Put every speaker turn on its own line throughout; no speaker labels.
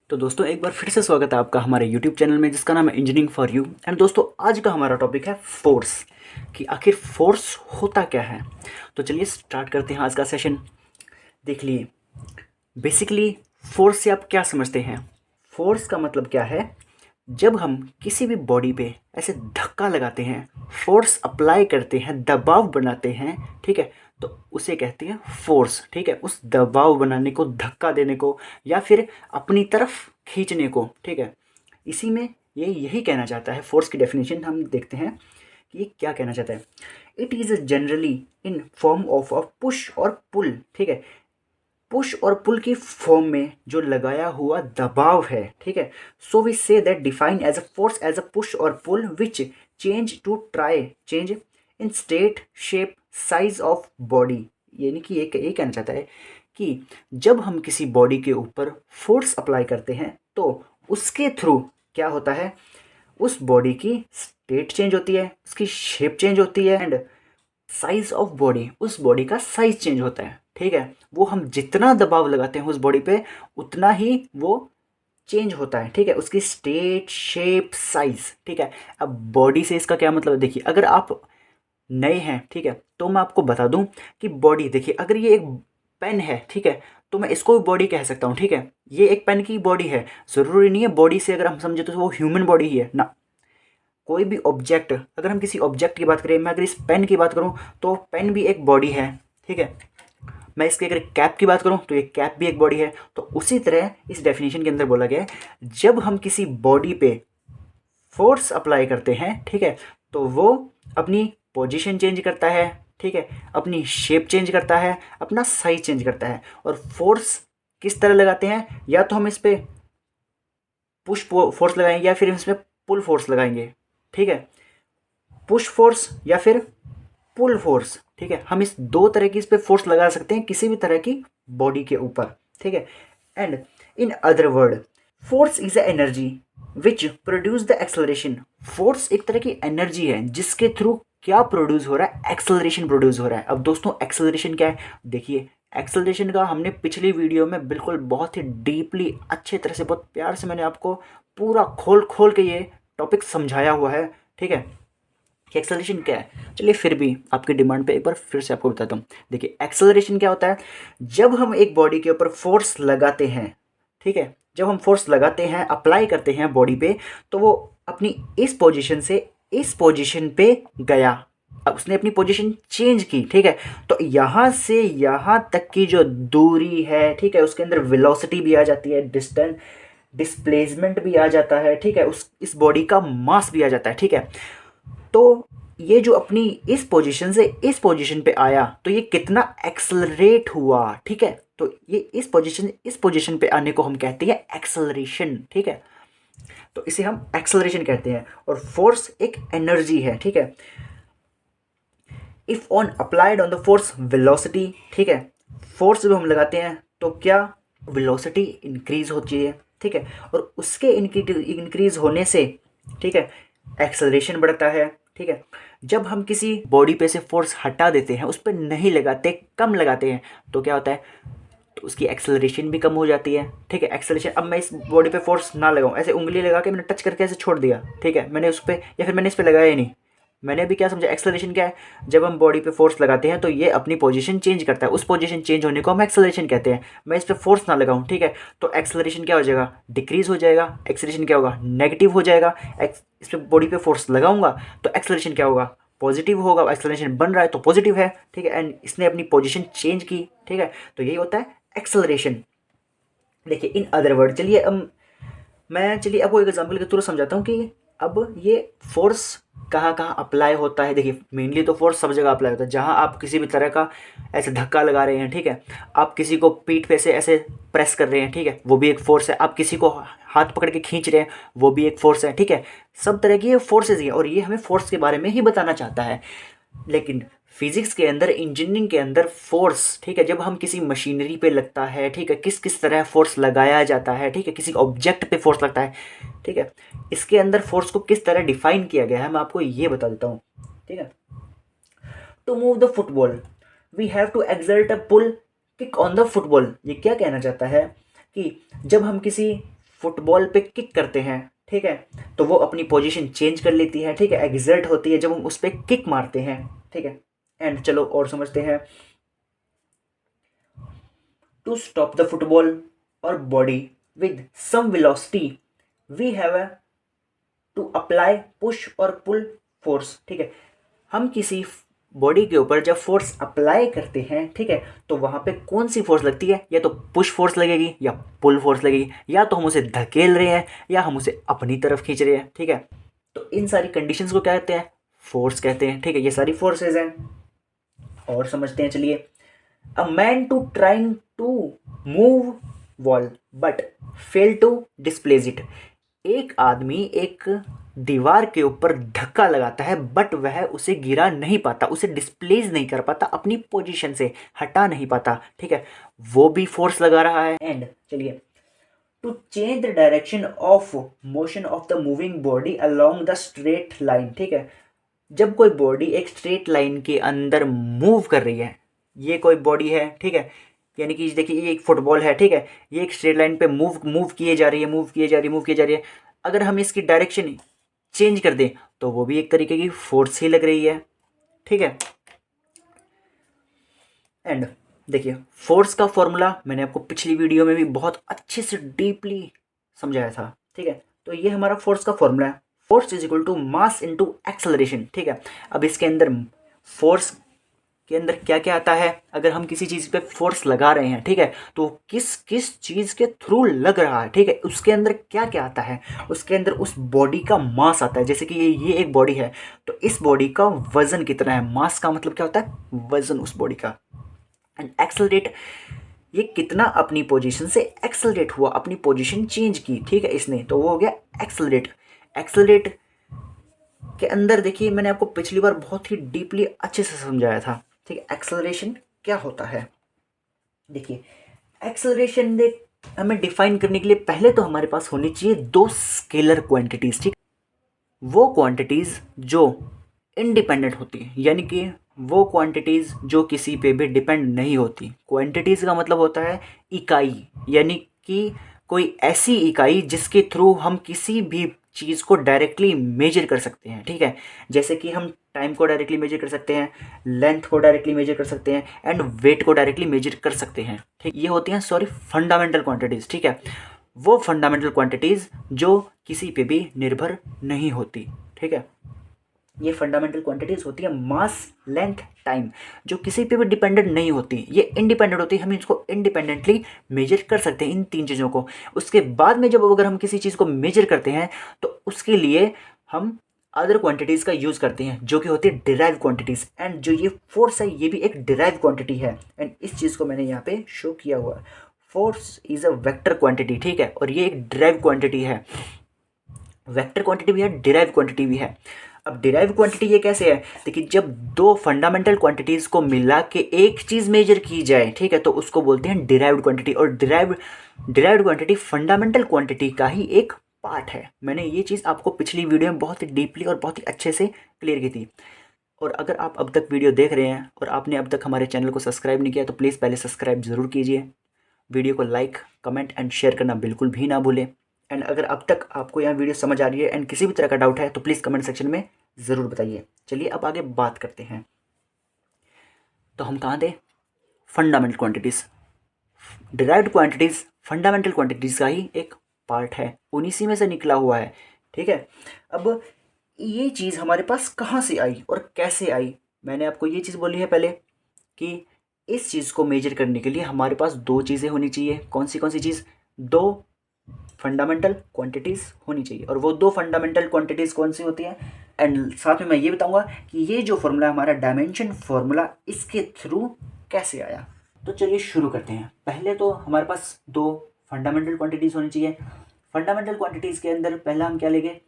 तो दोस्तों एक बार फिर से स्वागत है आपका हमारे यूट्यूब चैनल में जिसका नाम है इंजीनियरिंग फॉर यू। एंड दोस्तों आज का हमारा टॉपिक है फोर्स, कि आखिर फोर्स होता क्या है। तो चलिए स्टार्ट करते हैं आज का सेशन। देख लिए बेसिकली फोर्स से आप क्या समझते हैं। फोर्स का मतलब क्या है, जब हम किसी भी बॉडी पे ऐसे धक्का लगाते हैं, फोर्स अप्लाई करते हैं, दबाव बनाते हैं, ठीक है, तो उसे कहते हैं फोर्स। ठीक है, उस दबाव बनाने को, धक्का देने को या फिर अपनी तरफ खींचने को, ठीक है, इसी में ये यही कहना चाहता है। फोर्स की डेफिनेशन हम देखते हैं कि ये क्या कहना चाहता है। It is generally in form of a push और पुल। ठीक है, पुश और पुल की फॉर्म में जो लगाया हुआ दबाव है, ठीक है, so we say that define as a force as a push और pull which change to try change in state shape size of body. यानी कि ये कहना चाहता है कि जब हम किसी बॉडी के ऊपर फोर्स अप्लाई करते हैं तो उसके थ्रू क्या होता है, उस बॉडी की स्टेट चेंज होती है, उसकी शेप चेंज होती है एंड साइज ऑफ बॉडी, उस बॉडी का साइज चेंज होता है। ठीक है, वो हम जितना दबाव लगाते हैं उस बॉडी पे उतना ही वो चेंज होता है। ठीक है, उसकी स्टेट शेप साइज। ठीक है, अब बॉडी से इसका क्या मतलब है, देखिए अगर आप नए हैं, ठीक है, तो मैं आपको बता दूं कि बॉडी, देखिए अगर ये एक पेन है, ठीक है, तो मैं इसको भी बॉडी कह सकता हूँ। ठीक है, ये एक पेन की बॉडी है, ज़रूरी नहीं है बॉडी से अगर हम समझे तो वो ह्यूमन बॉडी ही है ना। कोई भी ऑब्जेक्ट, अगर हम किसी ऑब्जेक्ट की बात करें, मैं अगर इस पेन की बात करूं तो पेन भी एक बॉडी है। ठीक है, मैं इसकी अगर कैप की बात करूं तो ये कैप भी एक बॉडी है। तो उसी तरह इस डेफिनेशन के अंदर बोला गया है, जब हम किसी बॉडी पे फोर्स अप्लाई करते हैं, ठीक है, तो वो अपनी पोजीशन चेंज करता है, ठीक है, अपनी शेप चेंज करता है, अपना साइज चेंज करता है। और फोर्स किस तरह लगाते हैं, या तो हम इस पर पुश फोर्स लगाएंगे या फिर इसमें पुल फोर्स लगाएंगे। ठीक है, पुश फोर्स या फिर पुल फोर्स। ठीक है, हम इस दो तरह की इस पे फोर्स लगा सकते हैं किसी भी तरह की बॉडी के ऊपर। ठीक है, and in other word force is a energy which produce the acceleration. Force एक तरह की एनर्जी है जिसके थ्रू क्या प्रोड्यूस हो रहा है, एक्सेलरेशन प्रोड्यूस हो रहा है। अब दोस्तों एक्सेलरेशन क्या है, देखिए एक्सेलरेशन का हमने पिछली वीडियो में बिल्कुल बहुत ही डीपली, अच्छे तरह से, बहुत प्यार से मैंने आपको पूरा खोल खोल के ये टॉपिक समझाया हुआ है। ठीक है, कि एक्सेलरेशन क्या है। चलिए फिर भी आपकी डिमांड पे एक बार फिर से आपको बताता हूँ। देखिए एक्सेलरेशन क्या होता है, जब हम एक बॉडी के ऊपर फोर्स लगाते हैं, ठीक है, जब हम फोर्स लगाते हैं, अप्लाई करते हैं बॉडी पे, तो वो अपनी इस पोजीशन से इस पोजीशन पे गया। अब उसने अपनी पोजीशन चेंज की, ठीक है, तो यहाँ से यहाँ तक की जो दूरी है, ठीक है, उसके अंदर वेलोसिटी भी आ जाती है, डिस्टेंस, डिस्प्लेसमेंट भी आ जाता है, ठीक है, उस इस बॉडी का मास भी आ जाता है। ठीक है, तो ये जो अपनी इस पोजीशन से इस पोजीशन पे आया तो ये कितना एक्सलरेट हुआ। ठीक है, तो ये इस पोजीशन पे आने को हम कहते हैं एक्सलरेशन। ठीक है, तो इसे हम एक्सलरेशन कहते हैं। और फोर्स एक एनर्जी है। ठीक है, if on applied on the force velocity, ठीक है, फोर्स जब हम लगाते हैं तो क्या वेलोसिटी इंक्रीज होती है। ठीक है, और उसके इंक्रीज होने से, ठीक है, एक्सेलरेशन बढ़ता है। ठीक है, जब हम किसी बॉडी पे से फोर्स हटा देते हैं, उस पर नहीं लगाते, कम लगाते हैं, तो क्या होता है, तो उसकी एक्सेलरेशन भी कम हो जाती है। ठीक है, एक्सेलरेशन, अब मैं इस बॉडी पे फोर्स ना लगाऊं, ऐसे उंगली लगा के मैंने टच करके ऐसे छोड़ दिया, ठीक है, मैंने उस पर, या फिर मैंने इस पर लगाया ही नहीं, मैंने अभी क्या समझा, एक्सेलरेशन क्या है, जब हम बॉडी पे फोर्स लगाते हैं तो ये अपनी पोजीशन चेंज करता है, उस पोजीशन चेंज होने को हम एक्सेलरेशन कहते हैं। मैं इस पर फोर्स ना लगाऊं, ठीक है, तो एक्सेलरेशन क्या हो जाएगा, डिक्रीज हो जाएगा, एक्सेलरेशन क्या होगा, नेगेटिव हो जाएगा। इस पर बॉडी पे फोर्स लगाऊंगा तो एक्सेलरेशन क्या होगा, पॉजिटिव होगा, एक्सेलरेशन बन रहा है तो पॉजिटिव है। ठीक है, एंड इसने अपनी पोजीशन चेंज की। ठीक है, तो यही होता है एक्सेलरेशन। देखिए इन अदर वर्ड, चलिए चलिए आपको एक एग्जांपल के थ्रू समझाता हूँ कि अब ये फोर्स कहाँ कहाँ अप्लाई होता है। देखिए मेनली तो फोर्स सब जगह अप्लाई होता है, जहाँ आप किसी भी तरह का ऐसे धक्का लगा रहे हैं, ठीक है, आप किसी को पीठ पे से ऐसे प्रेस कर रहे हैं, ठीक है, वो भी एक फोर्स है, आप किसी को हाथ पकड़ के खींच रहे हैं, वो भी एक फोर्स है। ठीक है, सब तरह की ये फोर्सेज हैं और ये हमें फोर्स के बारे में ही बताना चाहता है। लेकिन फिजिक्स के अंदर, इंजीनियरिंग के अंदर फोर्स, ठीक है, जब हम किसी मशीनरी पे लगता है, ठीक है, किस किस तरह फोर्स लगाया जाता है, ठीक है, किसी ऑब्जेक्ट पे फोर्स लगता है, ठीक है, इसके अंदर फोर्स को किस तरह डिफाइन किया गया है मैं आपको ये बता देता हूँ। ठीक है, to move the football we have to exert a pull kick on the football. ये क्या कहना चाहता है कि जब हम किसी फुटबॉल पे किक करते हैं, ठीक है, तो वो अपनी पोजीशन चेंज कर लेती है, ठीक है, एग्जर्ट होती है जब हम उस पर किक मारते हैं, ठीक है। एंड चलो और समझते हैं। टू स्टॉप द फुटबॉल और body with some velocity we have to apply push और पुल फोर्स, ठीक है। हम किसी बॉडी के ऊपर जब फोर्स अप्लाई करते हैं, ठीक है, तो वहां पे कौन सी फोर्स लगती है, या तो पुश फोर्स लगेगी या पुल फोर्स लगेगी, या तो हम उसे धकेल रहे हैं या हम उसे अपनी तरफ खींच रहे हैं, ठीक है। तो इन सारी कंडीशंस को क्या कहते हैं, फोर्स कहते हैं, ठीक है। ये सारी फोर्सेज हैं। और समझते हैं चलिए। A man to trying to move wall but fail to displace it. एक आदमी एक दीवार के ऊपर धक्का लगाता है बट वह उसे गिरा नहीं पाता, उसे डिस्प्लेस नहीं कर पाता, अपनी पोजीशन से हटा नहीं पाता, ठीक है, वो भी फोर्स लगा रहा है। एंड चलिए, to change the direction of motion of the moving body along the straight line, ठीक है। जब कोई बॉडी एक स्ट्रेट लाइन के अंदर मूव कर रही है, ये कोई बॉडी है, ठीक है, यानी कि देखिए ये एक फुटबॉल है, ठीक है, ये एक स्ट्रेट लाइन पे मूव किए जा रही है, मूव किए जा रही है। अगर हम इसकी डायरेक्शन चेंज कर दें तो वो भी एक तरीके की फोर्स ही लग रही है, ठीक है। एंड देखिए, फोर्स का फॉर्मूला मैंने आपको पिछली वीडियो में भी बहुत अच्छे से डीपली समझाया था, ठीक है। तो ये हमारा फोर्स का फॉर्मूला है, force is equal to mass into acceleration, ठीक है। अब इसके अंदर फोर्स के अंदर क्या क्या आता है, अगर हम किसी चीज़ पे फोर्स लगा रहे हैं, ठीक है, तो किस किस चीज़ के थ्रू लग रहा है, ठीक है, उसके अंदर क्या क्या आता है, उसके अंदर उस बॉडी का मास आता है। जैसे कि ये एक बॉडी है, तो इस बॉडी का वजन कितना है, मास का मतलब क्या होता है, वजन उस बॉडी का। एंड एक्सेलरेट, ये कितना अपनी पोजीशन से एक्सेलरेट हुआ, अपनी पोजीशन चेंज की, ठीक है, इसने, तो वो हो गया एक्सेलरेट। एक्सेलरेट के अंदर देखिए मैंने आपको पिछली बार बहुत ही डीपली अच्छे से समझाया था, ठीक है, एक्सेलरेशन क्या होता है। देखिए, एक्सेलरेशन हमें डिफाइन करने के लिए पहले तो हमारे पास होनी चाहिए दो स्केलर क्वांटिटीज, ठीक, वो क्वांटिटीज जो इंडिपेंडेंट होती है, यानी कि वो क्वांटिटीज जो किसी पे भी डिपेंड नहीं होती। क्वांटिटीज का मतलब होता है इकाई, यानी कि कोई ऐसी इकाई जिसके थ्रू हम किसी भी चीज़ को डायरेक्टली मेजर कर सकते हैं, ठीक है। जैसे कि हम टाइम को डायरेक्टली मेजर कर सकते हैं, लेंथ को डायरेक्टली मेजर कर सकते हैं, एंड वेट को डायरेक्टली मेजर कर सकते हैं, ठीक। ये होती हैं फंडामेंटल क्वांटिटीज़, ठीक है। वो फंडामेंटल क्वांटिटीज़ जो किसी पे भी निर्भर नहीं होती, ठीक है। ये फंडामेंटल क्वांटिटीज़ होती है मास, लेंथ, टाइम, जो किसी पे भी डिपेंडेंट नहीं होती, ये इंडिपेंडेंट होती है। हम इसको इंडिपेंडेंटली मेजर कर सकते हैं इन तीन चीज़ों को। उसके बाद में जब अगर हम किसी चीज़ को मेजर करते हैं तो उसके लिए हम अदर क्वांटिटीज़ का यूज़ करते हैं जो कि होती है डिराइव क्वांटिटीज़। एंड जो ये फोर्स है ये भी एक डिराइव क्वांटिटी है, एंड इस चीज़ को मैंने यहाँ पे शो किया हुआ है। Force is a vector quantity, ठीक है, और ये एक डिराइव क्वांटिटी है। वेक्टर क्वांटिटी भी है, डिराइव क्वांटिटी भी है। अब डिराइव क्वांटिटी ये कैसे है, देखिए जब दो फंडामेंटल क्वांटिटीज़ को मिला के एक चीज़ मेजर की जाए, ठीक है, तो उसको बोलते हैं डिराइव्ड क्वांटिटी। और डिराइव्ड क्वांटिटी फंडामेंटल क्वांटिटी का ही एक पार्ट है। मैंने ये चीज़ आपको पिछली वीडियो में बहुत ही डीपली और बहुत ही अच्छे से क्लियर की थी। और अगर आप अब तक वीडियो देख रहे हैं और आपने अब तक हमारे चैनल को सब्सक्राइब नहीं किया तो प्लीज़ पहले सब्सक्राइब ज़रूर कीजिए। वीडियो को लाइक, कमेंट एंड शेयर करना बिल्कुल भी ना भूलें। एंड अगर अब तक आपको यह वीडियो समझ आ रही है एंड किसी भी तरह का डाउट है तो प्लीज़ कमेंट सेक्शन में ज़रूर बताइए। चलिए अब आगे बात करते हैं। तो हम कहाँ थे, fundamental quantities. Derived quantities fundamental quantities का ही एक पार्ट है, उन्हीं में से निकला हुआ है, ठीक है। अब ये चीज़ हमारे पास कहाँ से आई और कैसे आई, मैंने आपको ये चीज़ बोली है पहले कि इस चीज़ को मेजर करने के लिए हमारे पास दो चीज़ें होनी चाहिए। कौन सी चीज़, दो फंडामेंटल क्वांटिटीज़ होनी चाहिए। और वो दो फंडामेंटल क्वांटिटीज़ कौन सी होती हैं, एंड साथ में मैं ये बताऊंगा कि ये जो फॉर्मूला हमारा डायमेंशन फॉर्मूला, इसके थ्रू कैसे आया। तो चलिए शुरू करते हैं। पहले तो हमारे पास दो फंडामेंटल क्वांटिटीज़ होनी चाहिए। फंडामेंटल क्वांटिटीज़ के अंदर पहला हम क्या लेंगे,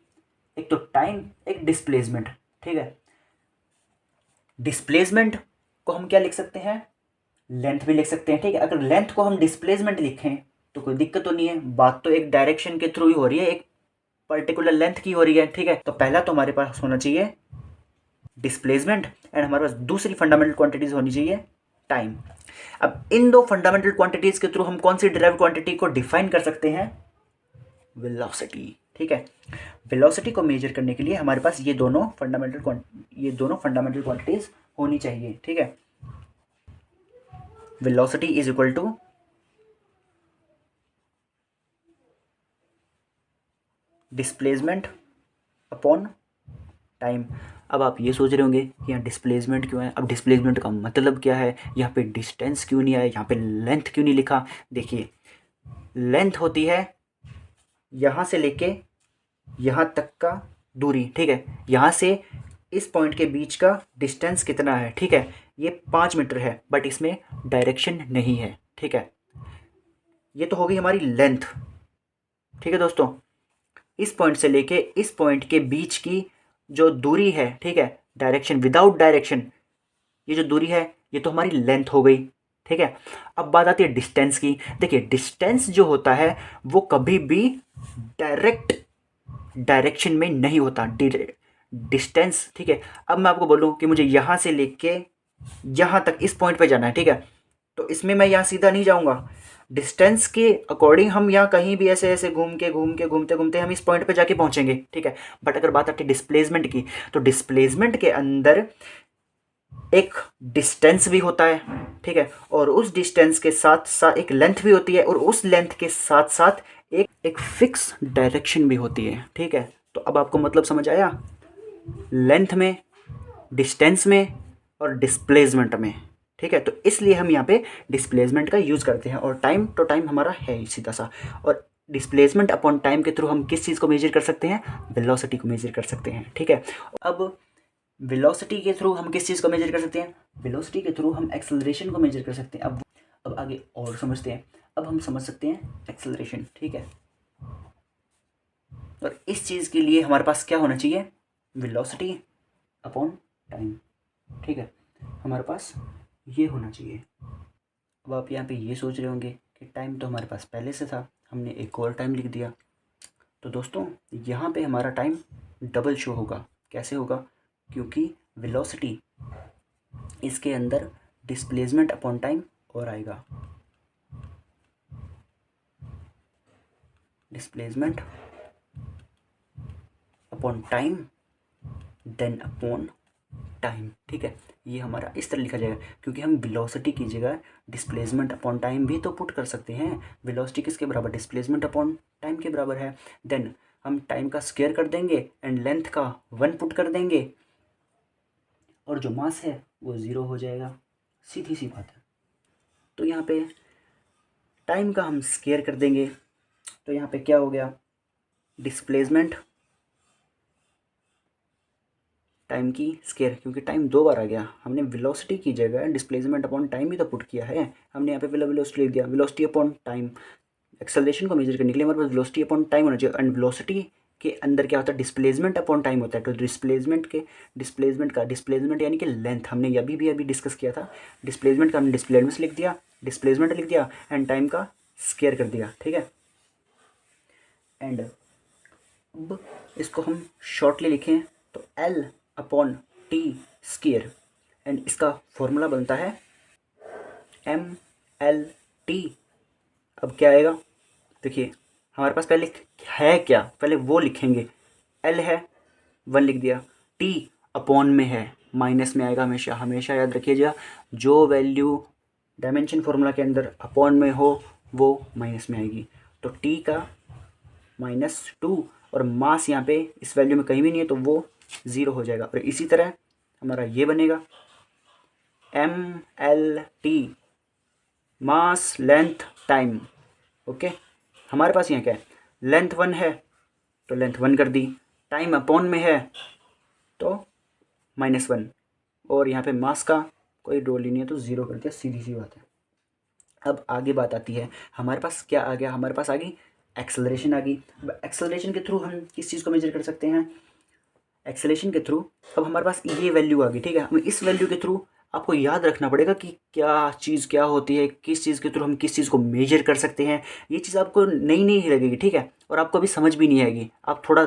एक तो टाइम, एक डिस्प्लेसमेंट, ठीक है। डिस्प्लेसमेंट को हम क्या लिख सकते हैं, लेंथ भी लिख सकते हैं, ठीक है। अगर लेंथ को हम डिस्प्लेसमेंट लिखें तो कोई दिक्कत तो नहीं है, बात तो एक डायरेक्शन के थ्रू ही हो रही है, एक पर्टिकुलर लेंथ की हो रही है, ठीक है। तो पहला तो हमारे पास होना चाहिए डिस्प्लेसमेंट, एंड हमारे पास दूसरी फंडामेंटल क्वांटिटीज होनी चाहिए टाइम। अब इन दो फंडामेंटल क्वांटिटीज के थ्रू हम कौन सी डिराइव्ड क्वांटिटी को डिफाइन कर सकते हैं, वेलोसिटी। ठीक है, वेलोसिटी को मेजर करने के लिए हमारे पास ये दोनों फंडामेंटल क्वांटिटीज होनी चाहिए। ठीक है, velocity is equal to displacement upon time. अब आप ये सोच रहे होंगे कि यहाँ डिस्प्लेसमेंट क्यों है। अब डिस्प्लेसमेंट का मतलब क्या है, यहाँ पे डिस्टेंस क्यों नहीं आया, यहाँ पे लेंथ क्यों नहीं लिखा। देखिए, लेंथ होती है यहाँ से लेके यहाँ तक का दूरी। ठीक है, यहाँ से इस पॉइंट के बीच का डिस्टेंस कितना है। ठीक है, ये 5 मीटर है, बट इसमें डायरेक्शन नहीं है। ठीक है, ये तो हो गई हमारी लेंथ। ठीक है दोस्तों, इस पॉइंट से लेके इस पॉइंट के बीच की जो दूरी है, ठीक है, डायरेक्शन विदाउट डायरेक्शन, ये जो दूरी है ये तो हमारी लेंथ हो गई। ठीक है, अब बात आती है डिस्टेंस की। देखिए, डिस्टेंस जो होता है वो कभी भी डायरेक्ट डायरेक्शन में नहीं होता, डिस्टेंस। ठीक है, अब मैं आपको बोलूँ कि मुझे यहाँ से लेके यहाँ तक इस पॉइंट पे जाना है, ठीक है, तो इसमें मैं यहाँ सीधा नहीं जाऊँगा। डिस्टेंस के अकॉर्डिंग हम यहाँ कहीं भी ऐसे ऐसे घूमते घूमते हम इस पॉइंट पे जाके पहुँचेंगे। ठीक है, बट अगर बात आती है डिस्प्लेसमेंट की, तो डिस्प्लेसमेंट के अंदर एक डिस्टेंस भी होता है। ठीक है, और उस डिस्टेंस के साथ साथ एक लेंथ भी होती है, और उस लेंथ के साथ साथ एक फिक्स डायरेक्शन भी होती है। ठीक है, तो अब आपको मतलब समझ आया, लेंथ में, डिस्टेंस में और डिस्प्लेसमेंट में। ठीक है, तो इसलिए हम यहाँ पे डिस्प्लेसमेंट का यूज़ करते हैं, और टाइम तो टाइम हमारा है ही सीधा सा। और डिस्प्लेसमेंट अपॉन टाइम के थ्रू हम किस चीज़ को मेजर कर सकते हैं, वेलोसिटी को मेजर कर सकते हैं। ठीक है, अब वेलोसिटी के थ्रू हम किस चीज़ को मेजर कर सकते हैं, वेलोसिटी के थ्रू हम एक्सेलरेशन को मेजर कर सकते हैं। अब आगे और समझते हैं। अब हम समझ सकते हैं एक्सेलरेशन। ठीक है, और इस चीज़ के लिए हमारे पास क्या होना चाहिए, वेलोसिटी अपॉन टाइम। ठीक है, हमारे पास ये होना चाहिए। अब आप यहाँ पे ये सोच रहे होंगे कि टाइम तो हमारे पास पहले से था, हमने एक और टाइम लिख दिया। तो दोस्तों, यहाँ पे हमारा टाइम डबल शो होगा। कैसे होगा, क्योंकि वेलोसिटी इसके अंदर डिस्प्लेसमेंट अपॉन टाइम और आएगा, displacement upon time then upon time. ठीक है, ये हमारा इस तरह लिखा जाएगा, क्योंकि हम वेलोसिटी की जगह डिस्प्लेसमेंट अपॉन टाइम भी तो पुट कर सकते हैं। वेलोसिटी किसके बराबर, डिस्प्लेसमेंट अपॉन टाइम के बराबर है। देन हम टाइम का स्क्वायर कर देंगे एंड लेंथ का 1 पुट कर देंगे, और जो मास है वो 0 हो जाएगा। सीधी सी बात है। तो यहाँ पे टाइम का हम स्क्वायर कर देंगे, तो यहाँ पे क्या हो गया, डिस्प्लेसमेंट टाइम की स्क्वायर, क्योंकि टाइम 2 बार आ गया। हमने वेलोसिटी की जगह डिस्प्लेसमेंट अपॉन टाइम भी तो पुट किया है। हमने यहाँ पे वेलोसिटी लिख दिया, वेलोसिटी अपॉन टाइम। एक्सेलरेशन को मेजर करने के लिए हमारे पास वेलोसिटी अपॉन टाइम होना चाहिए, एंड वेलोसिटी के अंदर क्या होता है, डिस्प्लेसमेंट अपॉन टाइम होता है। तो डिस्प्लेसमेंट यानी कि लेंथ, हमने अभी डिस्कस किया था। डिस्प्लेसमेंट का हमने डिस्प्लेसमेंट लिख दिया, एंड टाइम का स्क्वायर कर दिया। ठीक है, एंड अब इसको हम शॉर्टली लिखें तो L upon T square, and इसका फॉर्मूला बनता है MLT। अब क्या आएगा, देखिए हमारे पास पहले है क्या, पहले वो लिखेंगे। L है 1 लिख दिया, T अपॉन में है, माइनस में आएगा हमेशा, हमेशा याद रखिएगा। जो वैल्यू डायमेंशन फार्मूला के अंदर अपॉन में हो वो माइनस में आएगी। तो T का -2, और मास यहाँ पे इस वैल्यू में कहीं भी नहीं है, तो वो 0 हो जाएगा। और इसी तरह हमारा ये बनेगा MLT, मास लेंथ टाइम। ओके, हमारे पास यहाँ क्या है, लेंथ 1 है तो लेंथ 1 कर दी, टाइम अपॉन में है तो -1, और यहाँ पे मास का कोई रोल ही नहीं है तो 0 कर दिया, सीधी सी बात है। अब आगे बात आती है, हमारे पास क्या आ गया, हमारे पास आ गई एक्सेलरेशन आ गई। एक्सेलरेशन के थ्रू हम किस चीज़ को मेजर कर सकते हैं, एक्सेलरेशन के थ्रू अब हमारे पास ये वैल्यू आ गई। ठीक है, हमें इस वैल्यू के थ्रू आपको याद रखना पड़ेगा कि क्या चीज़ क्या होती है, किस चीज़ के थ्रू हम किस चीज़ को मेजर कर सकते हैं। ये चीज़ आपको नई नई ही लगेगी, ठीक है, और आपको अभी समझ भी नहीं आएगी। आप थोड़ा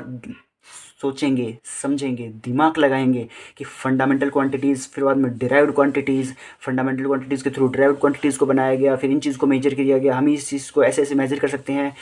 सोचेंगे, समझेंगे, दिमाग लगाएंगे कि फंडामेंटल क्वांटिटीज़, फिर बाद में डिराइव्ड क्वांटिटीज़, फंडामेंटल क्वांटिटीज़ के थ्रू डिराइव्ड क्वांटिटीज़ को बनाया गया, फिर इन चीज़ को मेजर किया गया, हम इस चीज़ को ऐसे ऐसे मेजर कर सकते हैं।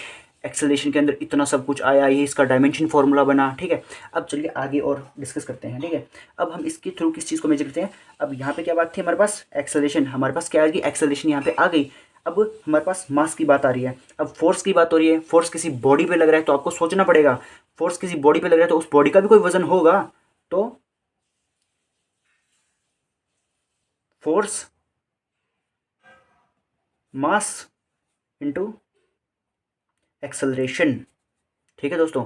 एक्सेलरेशन के अंदर इतना सब कुछ आया, ये इसका डायमेंशन फार्मूला बना, ठीक है। अब चलिए आगे और डिस्कस करते हैं, ठीक है। अब हम इसके थ्रू किस चीज़ को मेजर करते हैं। अब यहाँ पे क्या बात थी हमारे पास, एक्सेलरेशन, हमारे पास क्या आ गई, एक्सेलरेशन यहाँ पे आ गई। अब हमारे पास मास की बात आ रही है, अब फोर्स की बात हो रही है। फोर्स किसी बॉडी पे लग रहा है तो आपको सोचना पड़ेगा, फोर्स किसी बॉडी पे लग रहा है तो उस बॉडी का भी कोई वजन होगा। तो फोर्स मास इनटू एक्सेलरेशन, ठीक है दोस्तों।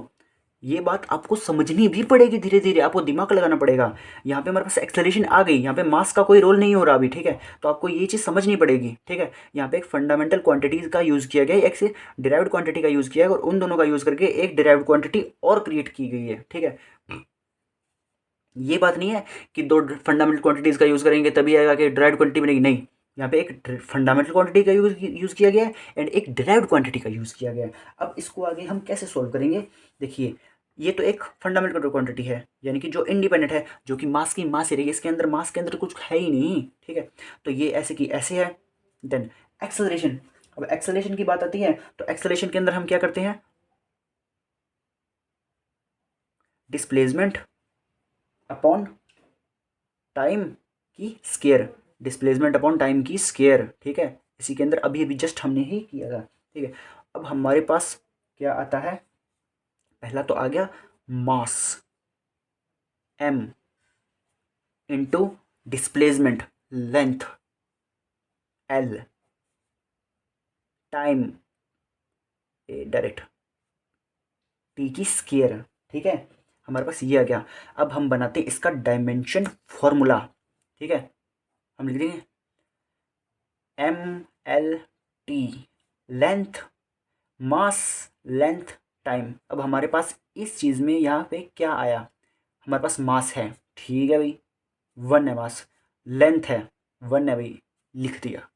ये बात आपको समझनी भी पड़ेगी, धीरे धीरे आपको दिमाग लगाना पड़ेगा। यहाँ पे हमारे पास एक्सेलरेशन आ गई, यहाँ पे मास का कोई रोल नहीं हो रहा अभी, ठीक है। तो आपको ये चीज़ समझनी पड़ेगी, ठीक है। यहाँ पे एक फंडामेंटल क्वांटिटीज़ का यूज़ किया गया है, एक से डिराइव्ड क्वांटिटी का यूज़ किया है, और उन दोनों का यूज़ करके एक डिराइव्ड क्वांटिटी और क्रिएट की गई है, ठीक है। ये बात नहीं है कि दो फंडामेंटल क्वांटिटीज़ का यूज़ करेंगे तभी आएगा कि डिराइव्ड क्वांटिटी बनेगी, नहीं। यहाँ पे एक फंडामेंटल क्वांटिटी का यूज़ किया गया है एंड एक डिराइव्ड क्वांटिटी का यूज़ किया गया है। अब इसको आगे हम कैसे सोल्व करेंगे, देखिए। ये तो एक फंडामेंटल क्वांटिटी है, यानी कि जो इंडिपेंडेंट है, जो कि मास की मास ही रहेगी, इसके अंदर मास के अंदर कुछ है ही नहीं, ठीक है। तो ये ऐसे की ऐसे है। देन एक्सेलरेशन, अब एक्सेलरेशन की बात आती है तो एक्सेलरेशन के अंदर हम क्या करते हैं, डिस्प्लेसमेंट अपॉन टाइम की स्केयर, डिस्प्लेसमेंट अपॉन टाइम की स्केयर, ठीक है। इसी के अंदर अभी अभी जस्ट हमने ही किया था, ठीक है। अब हमारे पास क्या आता है, पहला तो आ गया मास m into displacement length l, time direct t की स्केयर, ठीक है। हमारे पास ये आ गया। अब हम बनाते हैं इसका डायमेंशन फॉर्मूला, ठीक है। हम लिख देंगे MLT, length mass length time. अब हमारे पास इस चीज़ में यहाँ पे क्या आया, हमारे पास मास है, ठीक है भाई, 1 है मास, लेंथ है 1 है भाई, लिख दिया।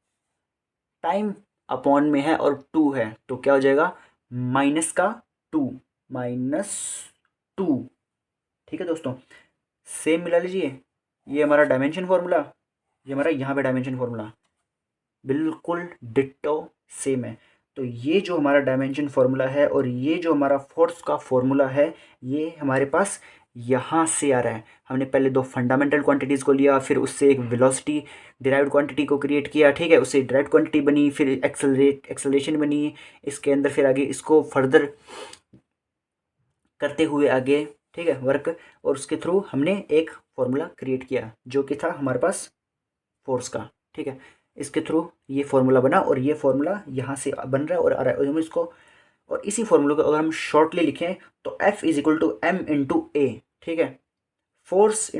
टाइम अपॉन में है और 2 है तो क्या हो जाएगा, माइनस का 2, -2, ठीक है दोस्तों। सेम मिला लीजिए, ये हमारा डायमेंशन फार्मूला, ये हमारा यहाँ पे डायमेंशन फार्मूला बिल्कुल डिट्टो सेम है। तो ये जो हमारा डायमेंशन फार्मूला है और ये जो हमारा फोर्स का फार्मूला है, ये हमारे पास यहाँ से आ रहा है। हमने पहले दो फंडामेंटल क्वांटिटीज़ को लिया, फिर उससे एक वेलोसिटी डिराइव्ड क्वांटिटी को क्रिएट किया, ठीक है। उससे डिराइव्ड क्वांटिटी बनी, फिर एक्सेलरेशन बनी, इसके अंदर फिर आगे इसको फर्दर करते हुए आगे, ठीक है, वर्क, और उसके थ्रू हमने एक फार्मूला क्रिएट किया जो कि था हमारे पास फोर्स का, ठीक है। इसके थ्रू ये फार्मूला बना और ये फार्मूला यहाँ से बन रहा है और आ रहा है, और हम इसको, और इसी फार्मूले को अगर हम शॉर्टली लिखें तो F is equal to M into a, ठीक है। Force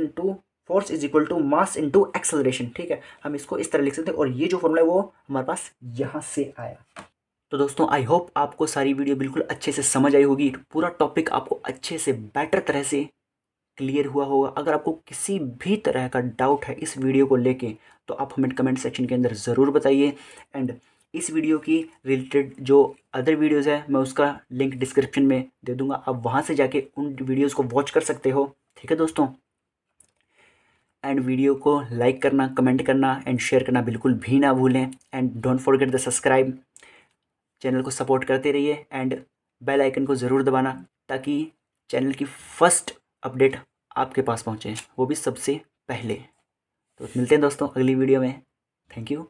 is equal to mass into acceleration, ठीक है। हम इसको इस तरह लिख सकते हैं और ये जो फार्मूला है वो हमारे पास यहाँ से आया। तो दोस्तों आई होप आपको सारी वीडियो बिल्कुल अच्छे से समझ आई होगी, पूरा टॉपिक आपको अच्छे से बेटर तरह से क्लियर हुआ होगा। अगर आपको किसी भी तरह का डाउट है इस वीडियो को लेके तो आप हमें कमेंट सेक्शन के अंदर ज़रूर बताइए। एंड इस वीडियो की रिलेटेड जो अदर वीडियोज़ है मैं उसका लिंक डिस्क्रिप्शन में दे दूंगा, आप वहाँ से जाके उन वीडियोज़ को वॉच कर सकते हो, ठीक है दोस्तों। एंड वीडियो को लाइक करना, कमेंट करना एंड शेयर करना बिल्कुल भी ना भूलें। And don't forget the subscribe, channel को सपोर्ट करते रहिए एंड बेल आइकन को ज़रूर दबाना ताकि चैनल की फर्स्ट अपडेट आपके पास पहुँचे, वो भी सबसे पहले। तो मिलते हैं दोस्तों अगली वीडियो में। Thank you.